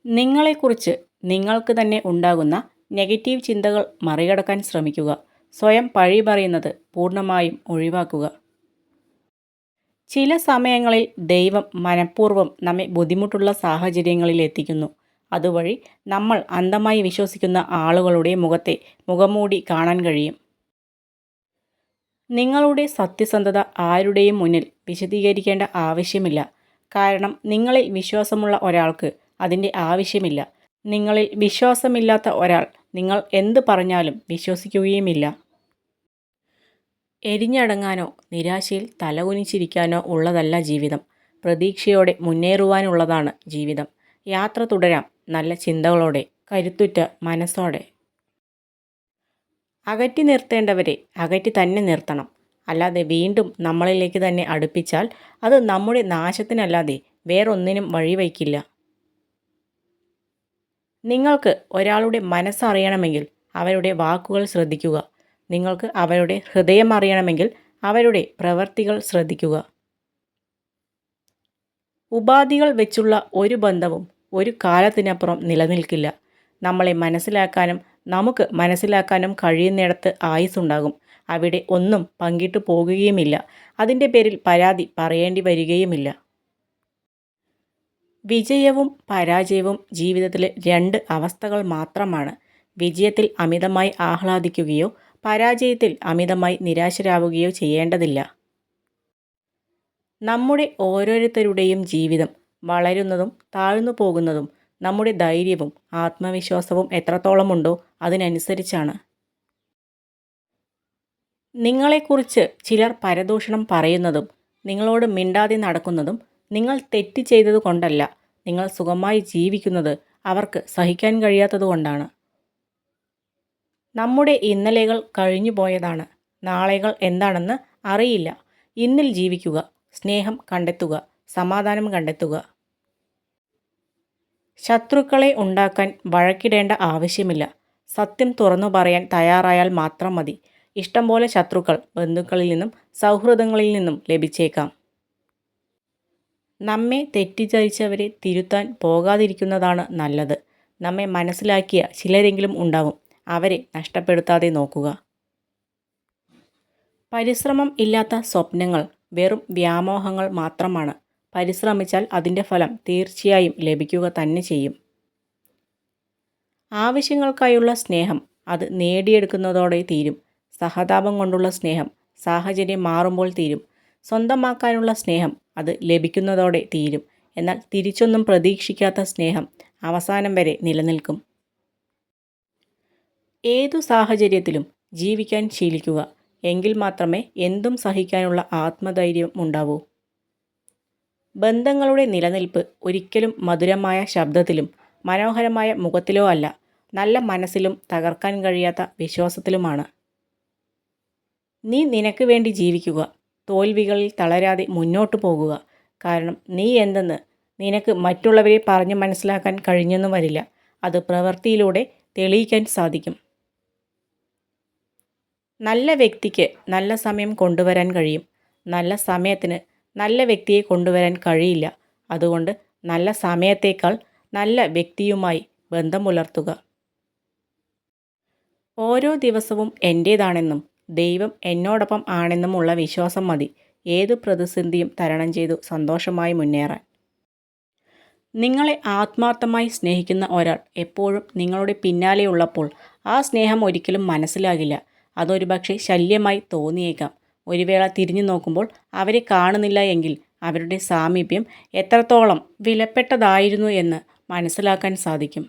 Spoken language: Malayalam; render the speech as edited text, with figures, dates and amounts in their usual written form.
നിങ്ങളെക്കുറിച്ച് നിങ്ങൾക്ക് തന്നെ ഉണ്ടാകുന്ന നെഗറ്റീവ് ചിന്തകൾ മറികടക്കാൻ ശ്രമിക്കുക. സ്വയം പഴി പറയുന്നത് പൂർണ്ണമായും ഒഴിവാക്കുക. ചില സമയങ്ങളിൽ ദൈവം മനഃപൂർവ്വം നമ്മെ ബുദ്ധിമുട്ടുള്ള സാഹചര്യങ്ങളിൽ എത്തിക്കുന്നു. അതുവഴി നമ്മൾ അന്ധമായി വിശ്വസിക്കുന്ന ആളുകളുടെ മുഖത്തെ മുഖംമൂടി കാണാൻ കഴിയും. നിങ്ങളുടെ സത്യസന്ധത ആരുടെയും മുന്നിൽ വിശദീകരിക്കേണ്ട ആവശ്യമില്ല. കാരണം നിങ്ങളിൽ വിശ്വാസമുള്ള ഒരാൾക്ക് അതിൻ്റെ ആവശ്യമില്ല. നിങ്ങളിൽ വിശ്വാസമില്ലാത്ത ഒരാൾ നിങ്ങൾ എന്ത് പറഞ്ഞാലും വിശ്വസിക്കുകയുമില്ല. എരിഞ്ഞടങ്ങാനോ നിരാശയിൽ തലകുനിച്ചിരിക്കാനോ ഉള്ളതല്ല ജീവിതം. പ്രതീക്ഷയോടെ മുന്നേറുവാനുള്ളതാണ് ജീവിതം. യാത്ര തുടരാം നല്ല ചിന്തകളോടെ, കരുത്തുറ്റ മനസ്സോടെ. അകറ്റി നിർത്തേണ്ടവരെ അകറ്റി തന്നെ നിർത്തണം. അല്ലാതെ വീണ്ടും നമ്മളിലേക്ക് തന്നെ അടുപ്പിച്ചാൽ അത് നമ്മുടെ നാശത്തിനല്ലാതെ വേറൊന്നിനും വഴിവയ്ക്കില്ല. നിങ്ങൾക്ക് ഒരാളുടെ മനസ്സറിയണമെങ്കിൽ അവരുടെ വാക്കുകൾ ശ്രദ്ധിക്കുക. നിങ്ങൾക്ക് അവരുടെ ഹൃദയം അറിയണമെങ്കിൽ അവരുടെ പ്രവൃത്തികൾ ശ്രദ്ധിക്കുക. ഉപാധികൾ വെച്ചുള്ള ഒരു ബന്ധവും ഒരു കാലത്തിനപ്പുറം നിലനിൽക്കില്ല. നമ്മളെ മനസ്സിലാക്കാനും നമുക്ക് മനസ്സിലാക്കാനും കഴിയുന്നിടത്ത് ആയുസ്സുണ്ടാകും. അവിടെ ഒന്നും പങ്കിട്ടു പോകുകയുമില്ല. അതിൻ്റെ പേരിൽ പരാതി പറയേണ്ടി വരികയുമില്ല. വിജയവും പരാജയവും ജീവിതത്തിലെ രണ്ട് അവസ്ഥകൾ മാത്രമാണ്. വിജയത്തിൽ അമിതമായി ആഹ്ലാദിക്കുകയോ പരാജയത്തിൽ അമിതമായി നിരാശരാവുകയോ ചെയ്യേണ്ടതില്ല. നമ്മുടെ ഓരോരുത്തരുടെയും ജീവിതം വളരുന്നതും താഴ്ന്നു പോകുന്നതും നമ്മുടെ ധൈര്യവും ആത്മവിശ്വാസവും എത്രത്തോളമുണ്ടോ അതിനനുസരിച്ചാണ്. നിങ്ങളെക്കുറിച്ച് ചിലർ പരദൂഷണം പറയുന്നതും നിങ്ങളോട് മിണ്ടാതെ നടക്കുന്നതും നിങ്ങൾ തെറ്റ് ചെയ്തത് കൊണ്ടല്ല, നിങ്ങൾ സുഖമായി ജീവിക്കുന്നത് അവർക്ക് സഹിക്കാൻ കഴിയാത്തതുകൊണ്ടാണ്. നമ്മുടെ ഇന്നലെകൾ കഴിഞ്ഞു പോയതാണ്. നാളെകൾ എന്താണെന്ന് അറിയില്ല. ഇന്നിൽ ജീവിക്കുക, സ്നേഹം കണ്ടെത്തുക, സമാധാനം കണ്ടെത്തുക. ശത്രുക്കളെ ഉണ്ടാക്കാൻ വഴക്കിടേണ്ട ആവശ്യമില്ല. സത്യം തുറന്നു പറയാൻ തയ്യാറായാൽ മാത്രം മതി. ഇഷ്ടം പോലെ ശത്രുക്കൾ ബന്ധുക്കളിൽ നിന്നും സൗഹൃദങ്ങളിൽ നിന്നും ലഭിച്ചേക്കാം. നമ്മെ തെറ്റിദ്ധരിച്ചവരെ തിരുത്താൻ പോകാതിരിക്കുന്നതാണ് നല്ലത്. നമ്മെ മനസ്സിലാക്കിയ ചിലരെങ്കിലും ഉണ്ടാവും. അവരെ നഷ്ടപ്പെടുത്താതെ നോക്കുക. പരിശ്രമം ഇല്ലാത്ത സ്വപ്നങ്ങൾ വെറും വ്യാമോഹങ്ങൾ മാത്രമാണ്. പരിശ്രമിച്ചാൽ അതിൻ്റെ ഫലം തീർച്ചയായും ലഭിക്കുക തന്നെ ചെയ്യും. ആവശ്യങ്ങൾക്കായുള്ള സ്നേഹം അത് നേടിയെടുക്കുന്നതോടെ തീരും. സഹതാപം കൊണ്ടുള്ള സ്നേഹം സാഹചര്യം മാറുമ്പോൾ തീരും. സ്വന്തമാക്കാനുള്ള സ്നേഹം അത് ലഭിക്കുന്നതോടെ തീരും. എന്നാൽ തിരിച്ചൊന്നും പ്രതീക്ഷിക്കാത്ത സ്നേഹം അവസാനം വരെ നിലനിൽക്കും. ഏതു സാഹചര്യത്തിലും ജീവിക്കാൻ ശീലിക്കുക. എങ്കിൽ മാത്രമേ എന്തും സഹിക്കാനുള്ള ആത്മധൈര്യം ഉണ്ടാവൂ. ബന്ധങ്ങളുടെ നിലനിൽപ്പ് ഒരിക്കലും മധുരമായ ശബ്ദത്തിലും മനോഹരമായ മുഖത്തിലോ അല്ല, നല്ല മനസ്സിലും തകർക്കാൻ കഴിയാത്ത വിശ്വാസത്തിലുമാണ്. നീ നിനക്ക് വേണ്ടി ജീവിക്കുക. തോൽവികളിൽ തളരാതെ മുന്നോട്ടു പോകുക. കാരണം നീ എന്തെന്ന് നിനക്ക് മറ്റുള്ളവരെ പറഞ്ഞ് മനസ്സിലാക്കാൻ കഴിഞ്ഞെന്നും വരില്ല. അത് പ്രവൃത്തിയിലൂടെ തെളിയിക്കാൻ സാധിക്കും. നല്ല വ്യക്തിക്ക് നല്ല സമയം കൊണ്ടുവരാൻ കഴിയും. നല്ല സമയത്തിന് നല്ല വ്യക്തിയെ കൊണ്ടുവരാൻ കഴിയില്ല. അതുകൊണ്ട് നല്ല സമയത്തേക്കാൾ നല്ല വ്യക്തിയുമായി ബന്ധം പുലർത്തുക. ഓരോ ദിവസവും എൻ്റേതാണെന്നും ദൈവം എന്നോടൊപ്പം ആണെന്നുമുള്ള വിശ്വാസം മതി ഏതു പ്രതിസന്ധിയും തരണം ചെയ്തു സന്തോഷമായി മുന്നേറാൻ. നിങ്ങളെ ആത്മാർത്ഥമായി സ്നേഹിക്കുന്ന ഒരാൾ എപ്പോഴും നിങ്ങളുടെ പിന്നാലെയുള്ളപ്പോൾ ആ സ്നേഹം ഒരിക്കലും മനസ്സിലാകില്ല. അതൊരുപക്ഷെ ശല്യമായി തോന്നിയേക്കാം. ഒരു വേള തിരിഞ്ഞു നോക്കുമ്പോൾ അവരെ കാണുന്നില്ല എങ്കിൽ അവരുടെ സാമീപ്യം എത്രത്തോളം വിലപ്പെട്ടതായിരുന്നു എന്ന് മനസ്സിലാക്കാൻ സാധിക്കും.